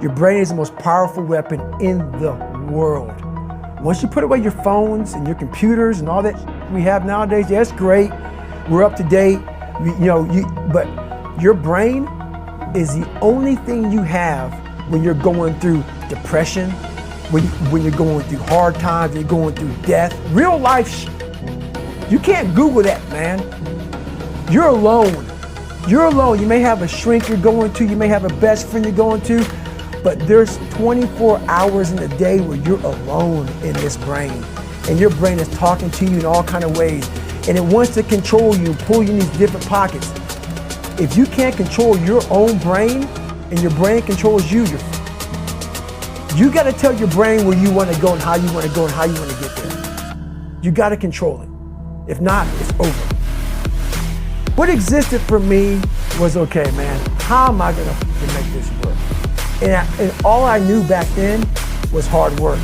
Your brain is the most powerful weapon in the world. Once you put away your phones and your computers and all that we have nowadays, yeah, it's great. We're up to date, but your brain is the only thing you have when you're going through depression, when you're going through hard times, you're going through death, real life shit. You can't Google that, man. You're alone. You're alone. You may have a shrink you're going to, you may have a best friend you're going to, but there's 24 hours in a day where you're alone in this brain. And your brain is talking to you in all kinds of ways. And it wants to control you, pull you in these different pockets. If you can't control your own brain and your brain controls you, you got to tell your brain where you want to go and how you want to go and how you want to get there. You got to control it. If not, it's over. What existed for me was, okay, man, how am I going to make this work? And all I knew back then was hard work.